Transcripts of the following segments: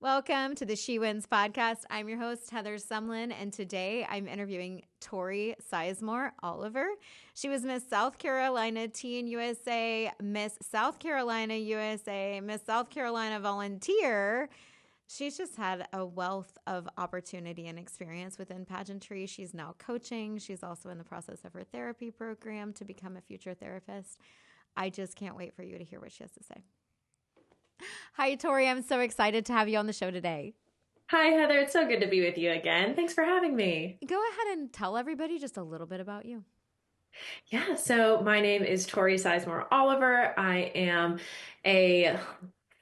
Welcome to the She Wins podcast. I'm your host, Heather Sumlin, and today I'm interviewing Tori Sizemore Oliver. She was Miss South Carolina Teen USA, Miss South Carolina USA, Miss South Carolina Volunteer. She's just had a wealth of opportunity and experience within pageantry. She's now coaching. She's also in the process of her therapy program to become a future therapist. I just can't wait for you to hear what she has to say. Hi, Tori. I'm so excited to have you on the show today. Hi, Heather. It's so good to be with you again. Thanks for having me. Go ahead and tell everybody just a little bit about you. Yeah, so my name is Tori Sizemore Oliver. I am a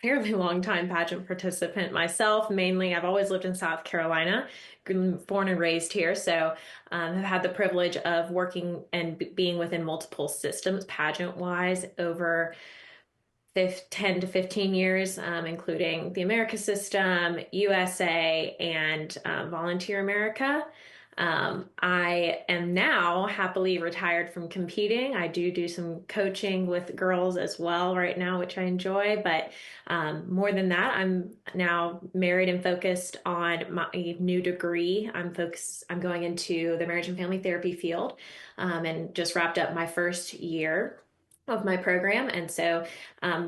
fairly long time pageant participant myself. Mainly, I've always lived in South Carolina, born and raised here. So I've had the privilege of working and being within multiple systems pageant-wise over 10 to 15 years, including the America System, USA, and Volunteer America. I am now happily retired from competing. I do some coaching with girls as well right now, which I enjoy. But more than that, I'm now married and focused on my new degree. I'm going into the marriage and family therapy field, and just wrapped up my first year of my program. And so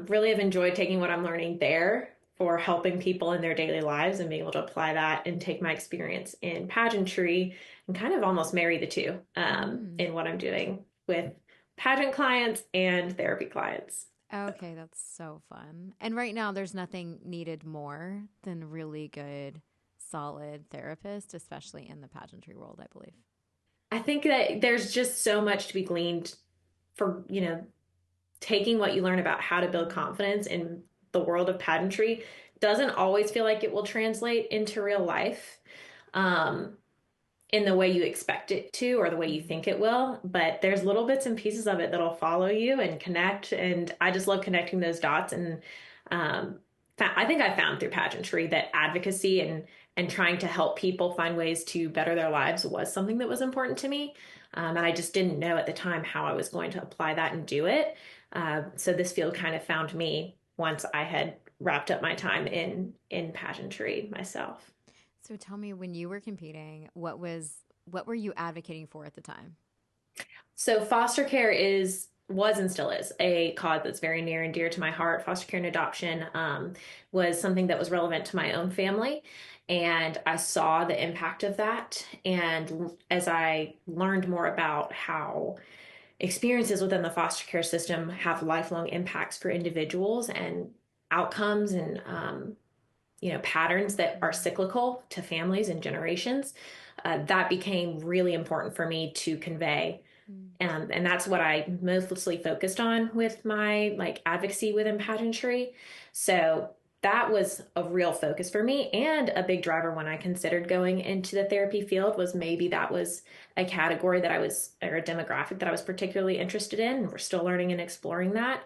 really have enjoyed taking what I'm learning there for helping people in their daily lives and being able to apply that and take my experience in pageantry and kind of almost marry the two in what I'm doing with pageant clients and therapy clients. Okay, that's so fun. And right now, there's nothing needed more than really good, solid therapist, especially in the pageantry world, I believe. I think that there's just so much to be gleaned for, taking what you learn about how to build confidence in the world of pageantry doesn't always feel like it will translate into real life in the way you expect it to or the way you think it will. But there's little bits and pieces of it that'll follow you and connect. And I just love connecting those dots. And I think I found through pageantry that advocacy and trying to help people find ways to better their lives was something that was important to me. And I just didn't know at the time how I was going to apply that and do it. So this field kind of found me once I had wrapped up my time in pageantry myself. So tell me, when you were competing, what were you advocating for at the time? So foster care was and still is a cause that's very near and dear to my heart. Foster care and adoption was something that was relevant to my own family. And I saw the impact of that. And as I learned more about how experiences within the foster care system have lifelong impacts for individuals and outcomes and patterns that are cyclical to families and generations, that became really important for me to convey. And that's what I mostly focused on with my advocacy within pageantry. So that was a real focus for me, and a big driver when I considered going into the therapy field was maybe that was a category or a demographic that I was particularly interested in. We're still learning and exploring that.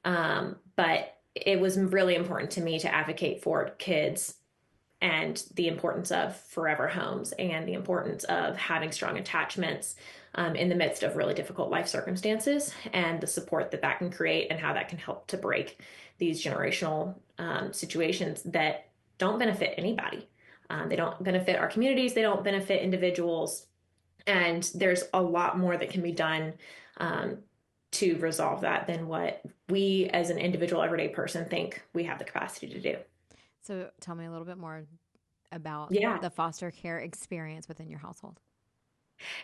But it was really important to me to advocate for kids and the importance of forever homes and the importance of having strong attachments in the midst of really difficult life circumstances, and the support that can create and how that can help to break these generational situations that don't benefit anybody. They don't benefit our communities. They don't benefit individuals. And there's a lot more that can be done to resolve that than what we as an individual everyday person think we have the capacity to do. So tell me a little bit more about Yeah. the foster care experience within your household.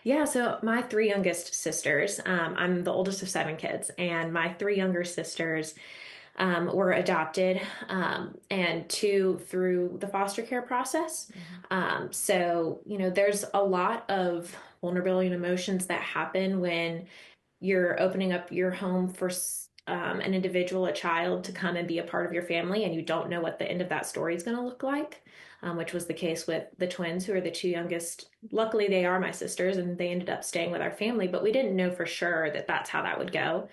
Yeah, so my three youngest sisters, I'm the oldest of seven kids, and my three younger sisters were adopted, and two through the foster care process. So, there's a lot of vulnerability and emotions that happen when you're opening up your home for an individual, a child, to come and be a part of your family, and you don't know what the end of that story is going to look like, which was the case with the twins, who are the two youngest. Luckily, they are my sisters, and they ended up staying with our family, but we didn't know for sure that that's how that would go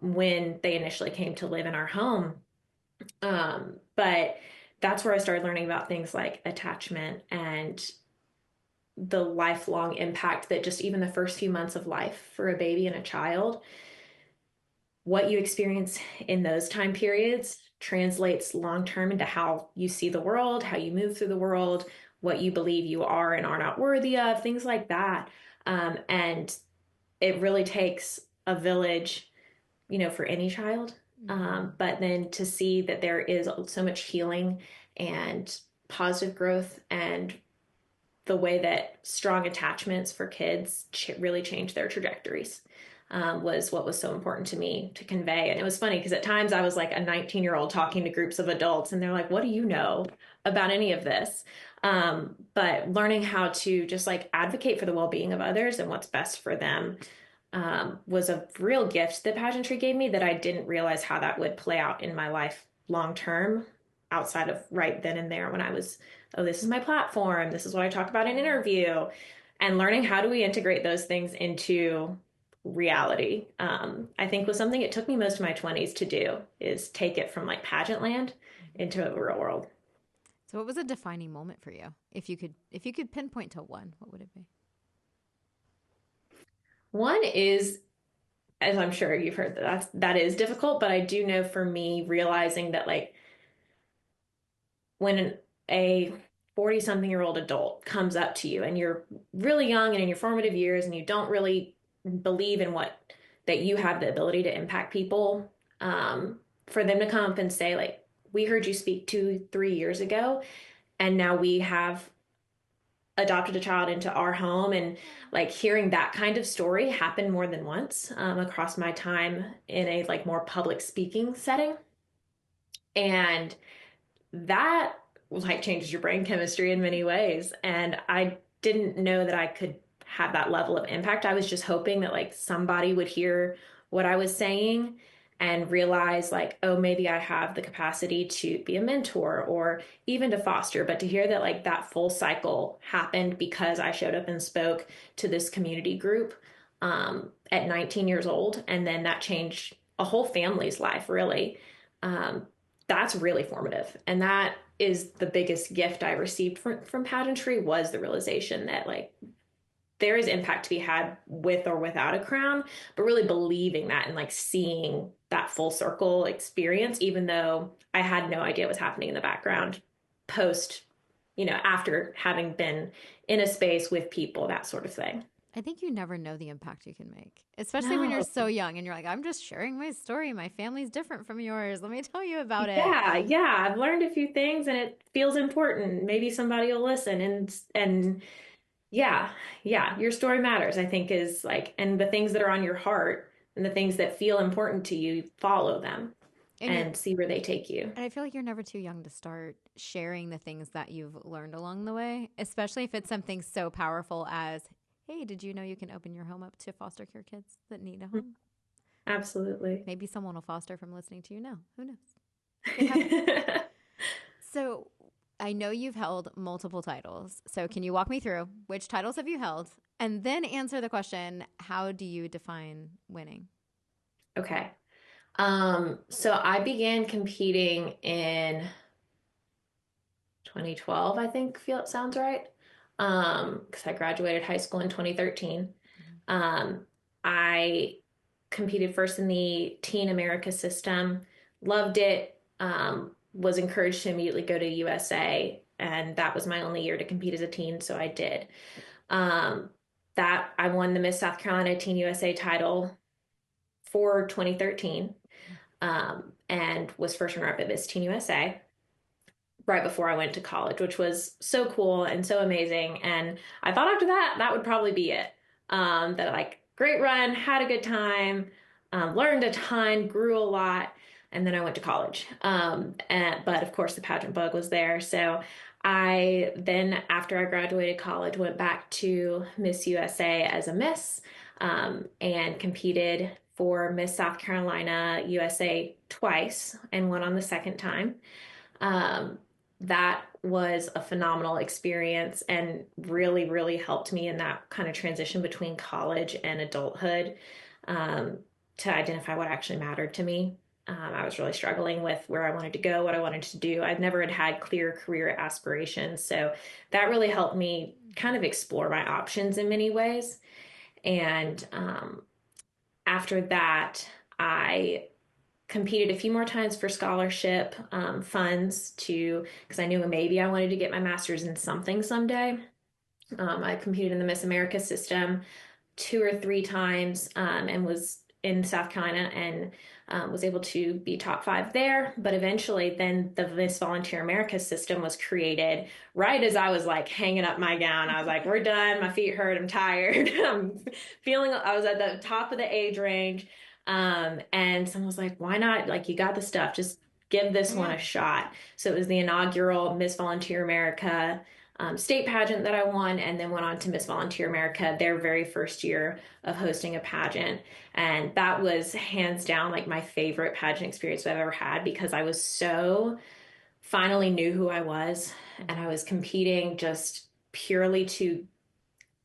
when they initially came to live in our home. But that's where I started learning about things like attachment and the lifelong impact that just even the first few months of life for a baby and a child, what you experience in those time periods translates long term into how you see the world, how you move through the world, what you believe you are and are not worthy of, things like that. And it really takes a village, for any child. But then to see that there is so much healing and positive growth, and the way that strong attachments for kids really change their trajectories, was what was so important to me to convey. And it was funny because at times I was like a 19-year-old talking to groups of adults, and they're like, what do you know about any of this? But learning how to just like advocate for the well-being of others and what's best for them, was a real gift that pageantry gave me, that I didn't realize how that would play out in my life long term, outside of right then and there when I was, oh, this is my platform, this is what I talk about in an interview, and learning how do we integrate those things into reality. I think was something it took me most of my 20s to do, is take it from like pageant land into the real world. So what was a defining moment for you? If you could pinpoint to one, what would it be? One is, as I'm sure you've heard, that is difficult, but I do know for me, realizing that like when a 40 something year old adult comes up to you and you're really young and in your formative years, and you don't really believe in what that you have the ability to impact people, for them to come up and say like, we heard you speak 2, 3 years ago, and now we have adopted a child into our home, and like hearing that kind of story happen more than once, across my time in a like more public speaking setting. And that like changes your brain chemistry in many ways. And I didn't know that I could have that level of impact. I was just hoping that like somebody would hear what I was saying and realize like, oh, maybe I have the capacity to be a mentor or even to foster. But to hear that like that full cycle happened because I showed up and spoke to this community group, at 19 years old, and then that changed a whole family's life, really. Um, that's really formative. And that is the biggest gift I received from pageantry, was the realization that like there is impact to be had with or without a crown, but really believing that and like seeing that full circle experience, even though I had no idea what was happening in the background post, after having been in a space with people, that sort of thing. I think you never know the impact you can make, especially when you're No. so young and you're like, I'm just sharing my story. My family's different from yours. Let me tell you about it. Yeah, yeah. I've learned a few things and it feels important. Maybe somebody will listen, and yeah, yeah, your story matters, I think, is like, and the things that are on your heart and the things that feel important to you, follow them And you're and see where they take you. and I feel like you're never too young to start sharing the things that you've learned along the way, especially if it's something so powerful as, hey, did you know you can open your home up to foster care kids that need a home? Absolutely. Maybe someone will foster from listening to you now. Who knows? It happens. So I know you've held multiple titles. So can you walk me through which titles have you held? And then answer the question, how do you define winning? Okay. So I began competing in 2012, I think, feel it sounds right. Because I graduated high school in 2013. I competed first in the Teen America system, loved it, was encouraged to immediately go to USA, and that was my only year to compete as a teen, so I did. Um, that I won the Miss South Carolina Teen USA title for 2013, and was first runner-up at Miss Teen USA right before I went to college, which was so cool and so amazing. And I thought after that, that would probably be it. That like great run, had a good time, learned a ton, grew a lot, and then I went to college. But of course, the pageant bug was there. So I then, after I graduated college, went back to Miss USA as a Miss, and competed for Miss South Carolina USA twice and won on the second time. Um, that was a phenomenal experience and really, really helped me in that kind of transition between college and adulthood, um, to identify what actually mattered to me. I was really struggling with where I wanted to go, what I wanted to do. I've never had clear career aspirations. So that really helped me kind of explore my options in many ways. And after that, I competed a few more times for scholarship funds because I knew maybe I wanted to get my master's in something someday. I competed in the Miss America system 2 or 3 times and was in South Carolina and was able to be top 5 there. But eventually, then the Miss Volunteer America system was created right as I was like hanging up my gown. I was like, we're done. My feet hurt. I'm tired. I was at the top of the age range. And someone was like, why not? Like, you got the stuff. Just give this one a shot. So it was the inaugural Miss Volunteer America state pageant that I won, and then went on to Miss Volunteer America, their very first year of hosting a pageant. And that was hands down like my favorite pageant experience I've ever had, because I was so finally knew who I was, and I was competing just purely to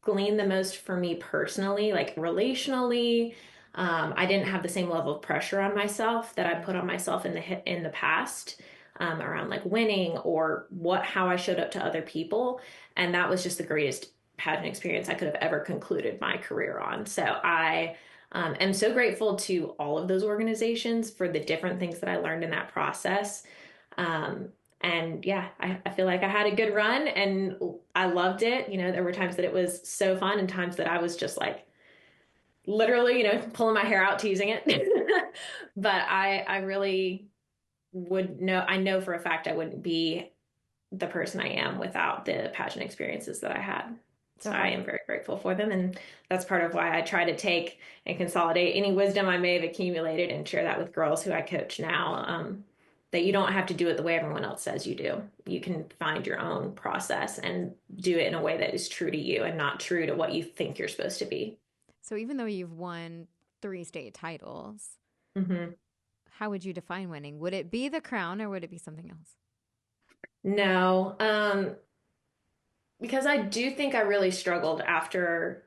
glean the most for me personally, like relationally. I didn't have the same level of pressure on myself that I put on myself in the past, around like winning or how I showed up to other people, and that was just the greatest pageant experience I could have ever concluded my career on. So I am so grateful to all of those organizations for the different things that I learned in that process. Um, and yeah, I feel like I had a good run and I loved it. There were times that it was so fun and times that I was just like literally, pulling my hair out, teasing it. But I really I know for a fact I wouldn't be the person I am without the pageant experiences that I had. So I am very grateful for them. And that's part of why I try to take and consolidate any wisdom I may have accumulated and share that with girls who I coach now. That you don't have to do it the way everyone else says you do. You can find your own process and do it in a way that is true to you and not true to what you think you're supposed to be. So even though you've won 3 state titles, mm-hmm. How would you define winning? Would it be the crown or would it be something else? No, because I do think I really struggled after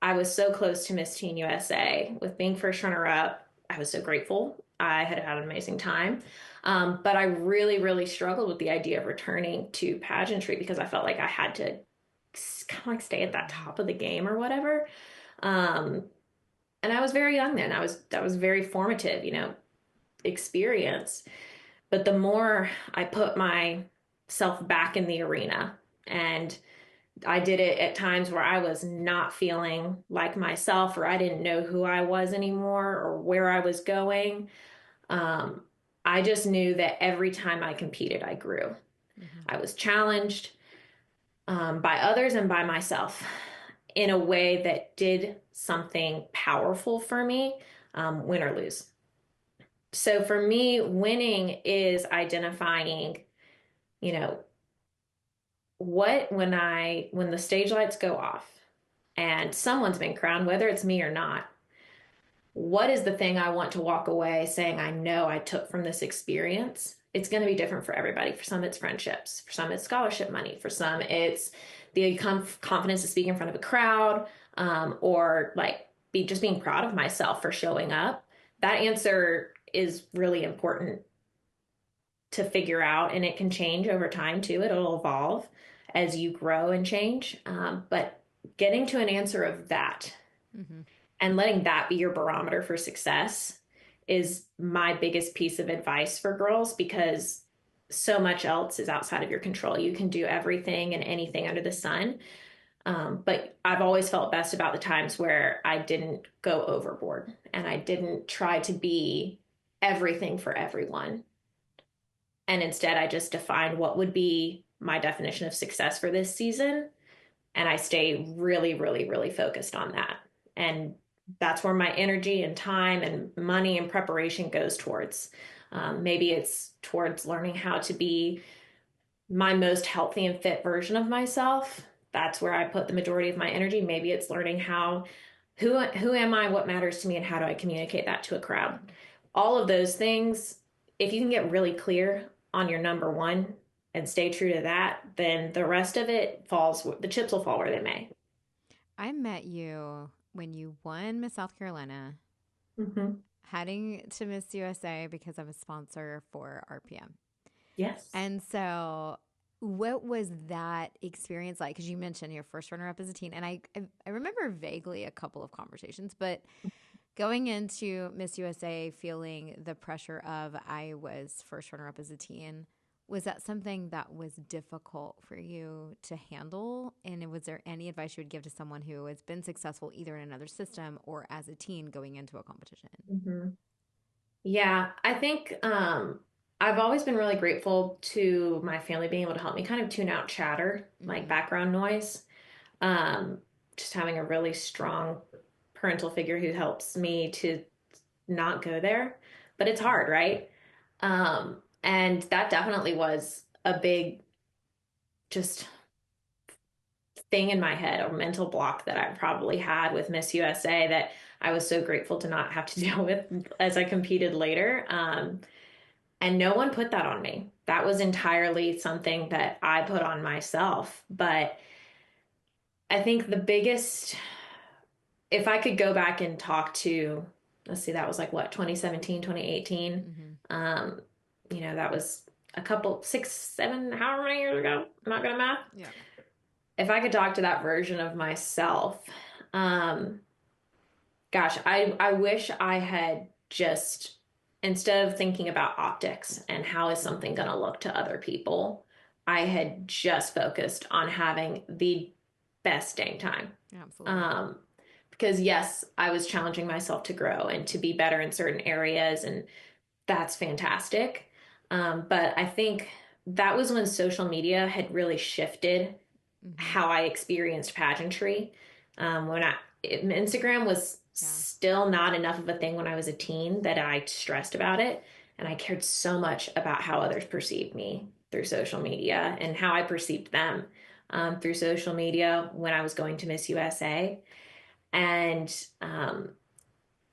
I was so close to Miss Teen USA with being first runner up. I was so grateful. I had had an amazing time. But I really, really struggled with the idea of returning to pageantry because I felt like I had to kind of like stay at that top of the game or whatever. And I was very young then. That was very formative, experience. But the more I put myself back in the arena, and I did it at times where I was not feeling like myself, or I didn't know who I was anymore or where I was going. I just knew that every time I competed, I grew. Mm-hmm. I was challenged by others and by myself in a way that did something powerful for me, win or lose. So for me, winning is identifying, when the stage lights go off and someone's been crowned, whether it's me or not, what is the thing I want to walk away saying I know I took from this experience? It's going to be different for everybody. For some, it's friendships. For some, it's scholarship money. For some, it's the confidence to speak in front of a crowd, or like just being proud of myself for showing up. That answer is really important to figure out, and it can change over time too. It'll evolve as you grow and change. But getting to an answer of that, mm-hmm. and letting that be your barometer for success is my biggest piece of advice for girls, because so much else is outside of your control. You can do everything and anything under the sun. But I've always felt best about the times where I didn't go overboard and I didn't try to be everything for everyone. And instead, I just defined what would be my definition of success for this season. And I stay really, really, really focused on that. And that's where my energy and time and money and preparation goes towards. Maybe it's towards learning how to be my most healthy and fit version of myself. That's where I put the majority of my energy. Maybe it's learning who am I, what matters to me, and how do I communicate that to a crowd. All of those things, if you can get really clear on your number one and stay true to that, then the rest of it the chips will fall where they may. I met you when you won Miss South Carolina, mm-hmm. heading to Miss USA because I'm a sponsor for RPM. Yes. And so what was that experience like? Because you mentioned your first runner-up as a teen, and I remember vaguely a couple of conversations, but Going into Miss USA feeling the pressure of I was first runner up as a teen, was that something that was difficult for you to handle? And was there any advice you would give to someone who has been successful either in another system or as a teen going into a competition? Hmm. Yeah, I think I've always been really grateful to my family being able to help me kind of tune out chatter, like Mm-hmm. background noise. Um, just having a really strong parental figure who helps me to not go there. But it's hard, right? And that definitely was a big just thing in my head, a mental block that I probably had with Miss USA that I was so grateful to not have to deal with as I competed later. And no one put that on me. That was entirely something that I put on myself. But I think the biggest, if I could go back and talk to, let's see, that was like what, 2017, 2018. Mm-hmm. Um, that was a couple, 6, 7, however many years ago. I'm not good at math. Yeah. If I could talk to that version of myself, um, gosh, I wish I had just, instead of thinking about optics and how is something going to look to other people, I had just focused on having the best dang time. Absolutely. Um, because yes, I was challenging myself to grow and to be better in certain areas, and that's fantastic. But I think that was when social media had really shifted Mm-hmm. how I experienced pageantry. Instagram was Yeah. still not enough of a thing when I was a teen that I stressed about it. And I cared so much about how others perceived me through social media and how I perceived them through social media when I was going to Miss USA. And,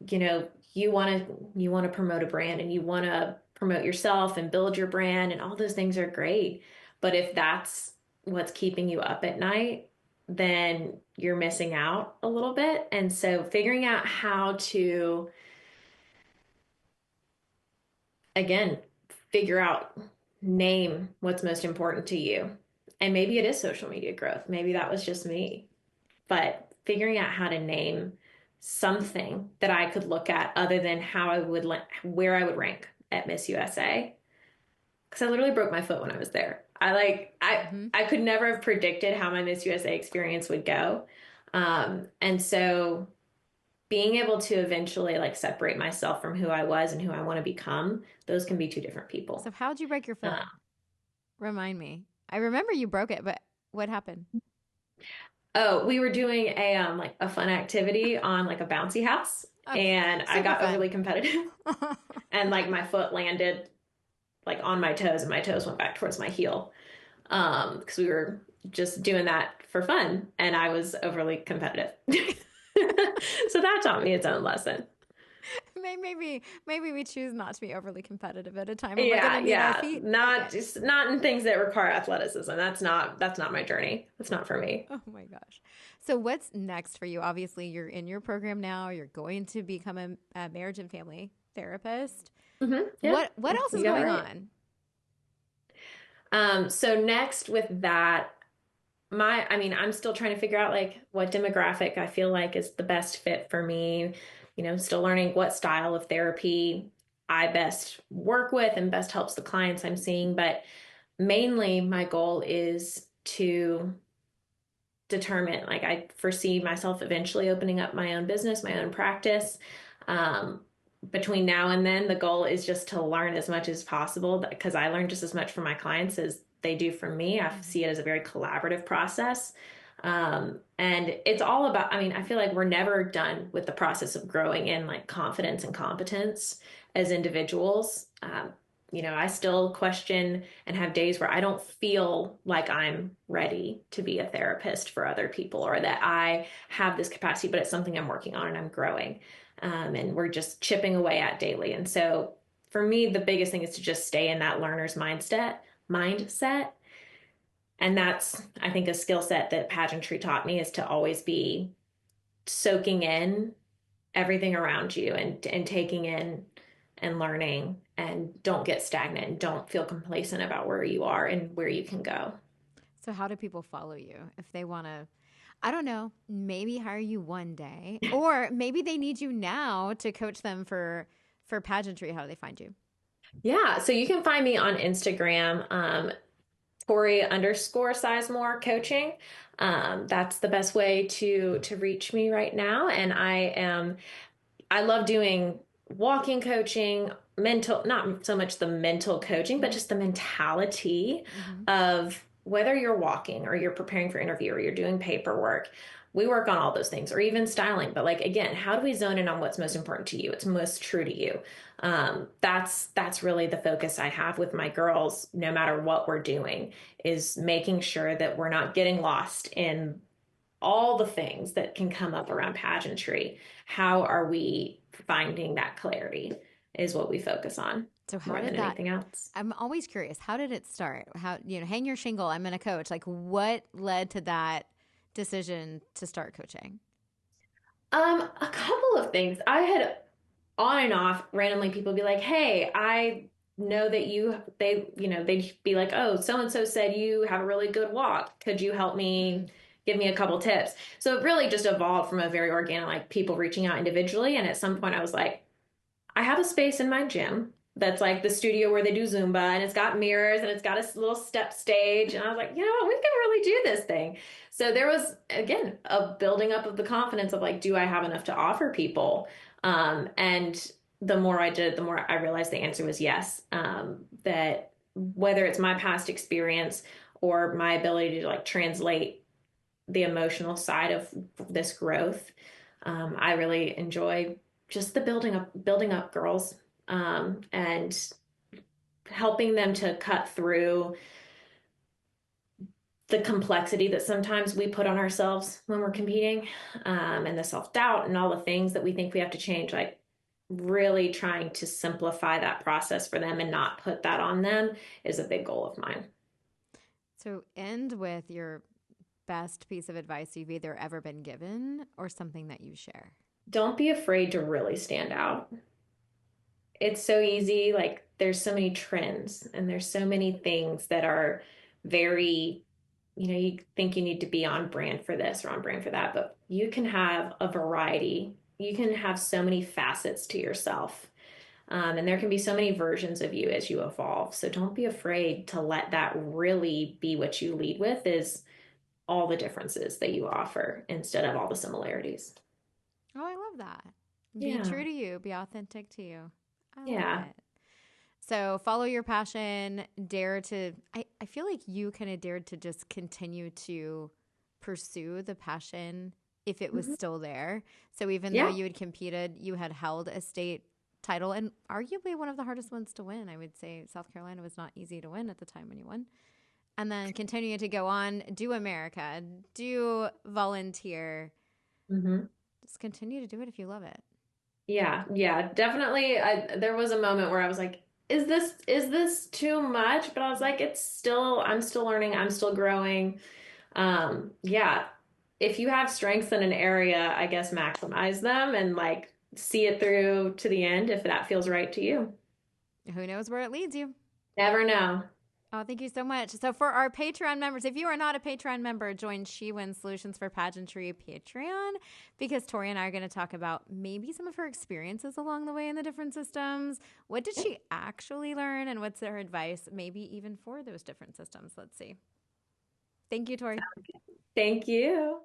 you know, you want to promote a brand and you want to promote yourself and build your brand and all those things are great. But if that's what's keeping you up at night, then you're missing out a little bit. And so figuring out how to, again, figure out, name what's most important to you. And maybe it is social media growth. Maybe that was just me. But figuring out how to name something that I could look at other than how I would, where I would rank at Miss USA. Because I literally broke my foot when I was there. Mm-hmm. I could never have predicted how my Miss USA experience would go. And so being able to eventually like separate myself from who I was and who I want to become, those can be two different So people. how'd you break your Uh, foot? Remind me. I remember you broke it, but what happened? oh, we were doing a like a fun activity on like a bouncy house, Oh, and I super got fun. overly competitive, and like my foot landed like on my toes, and my toes went back towards my heel. Because we were just doing that for fun, and I was overly competitive. So that taught me its own lesson. Maybe we choose not to be overly competitive at a time when we're going to Yeah, need our yeah. feet. Not Okay. just not in things that require athleticism. That's not my journey. That's not for me. Oh my gosh. So what's next for you? Obviously, you're in your program now. You're going to become a marriage and family therapist. Yeah, What else you is got it going right. on? So next with that, I mean, I'm still trying to figure out like what demographic I feel like is the best fit for me. Still learning what style of therapy I best work with and best helps the clients I'm seeing. But mainly my goal is to determine, like, I foresee myself eventually opening up my own business, my own practice. Um, Between now and then, the goal is just to learn as much as possible because I learn just as much from my clients as they do from me. I Mm-hmm. see it as a very collaborative process. And it's all about, I mean, I feel like we're never done with the process of growing in like confidence and competence as individuals. I still question and have days where I don't feel like I'm ready to be a therapist for other people or that I have this capacity, but it's something I'm working on and I'm growing. And we're just chipping away at daily. And so for me, the biggest thing is to just stay in that learner's mindset. And that's, I think, a skill set that pageantry taught me is to always be soaking in everything around you and taking in and learning and don't get stagnant and don't feel complacent about where you are and where you can go. So how do people follow you if they want to? I don't know, maybe hire you one day, or maybe they need you now to coach them for pageantry. How do they find you? Yeah, so you can find me on Instagram, Tori underscore Sizemore coaching. That's the best way to reach me right now. And I love doing walking coaching, mental, not so much the mental coaching, but just the mentality Mm-hmm. of whether you're walking or you're preparing for interview or you're doing paperwork. We work on all those things, or even styling. But like again, how do we zone in on what's most important to you? What's most true to you? That's really the focus I have with my girls, no matter what we're doing, is making sure that we're not getting lost in all the things that can come up around pageantry. How are we finding that clarity is what we focus on So how more did than that? anything else. I'm always curious. How did it start? How, hang your shingle. I'm going to coach. Like, what led to that decision to start coaching? A couple of things. I had on and off randomly people be like, "Hey, I know that they'd be like, "Oh, so and so said you have a really good walk. Could you help me give me a couple tips?" So it really just evolved from a very organic like people reaching out individually, and at some point I was like, I have a space in my gym that's like the studio where they do Zumba, and it's got mirrors and it's got a little step stage. And I was like, you know what, we can really do this thing. So there was, again, a building up of the confidence of like, do I have enough to offer people? And the more I did, the more I realized the answer was yes. That whether it's my past experience or my ability to like translate the emotional side of this growth, I really enjoy just the building up girls, and helping them to cut through the complexity that sometimes we put on ourselves when we're competing, and the self-doubt and all the things that we think we have to change, like really trying to simplify that process for them and not put that on them is a big goal of mine. So end with your best piece of advice you've either ever been given or something that you share. Don't be afraid to really stand out. It's so easy. Like there's so many trends and there's so many things that are very, you think you need to be on brand for this or on brand for that, but you can have a variety. You can have so many facets to yourself. And there can be so many versions of you as you evolve. So don't be afraid to let that really be what you lead with, is all the differences that you offer instead of all the similarities. Oh, I love that. Be Yeah. true to you, be authentic to you. I love Yeah. it. So follow your passion, dare to, I feel like you kind of dared to just continue to pursue the passion if it was Hmm. still there. So even though Yeah. you had competed, you had held a state title and arguably one of the hardest ones to win. I would say South Carolina was not easy to win at the time when you won. And then continue to go on, do America, do volunteer, Hmm. just continue to do it if you love it. Yeah, yeah, definitely. There was a moment where I was like, is this too much? But I was like, I'm still learning, I'm still growing. Yeah. If you have strengths in an area, I guess maximize them and like see it through to the end if that feels right to you. Who knows where it leads you? Never know. Oh, thank you so much. So, for our Patreon members, if you are not a Patreon member, join She Wins Solutions for Pageantry Patreon, because Tori and I are going to talk about maybe some of her experiences along the way in the different systems. What did she actually learn, and what's her advice, maybe even for those different systems? Let's see. Thank you, Tori. Thank you.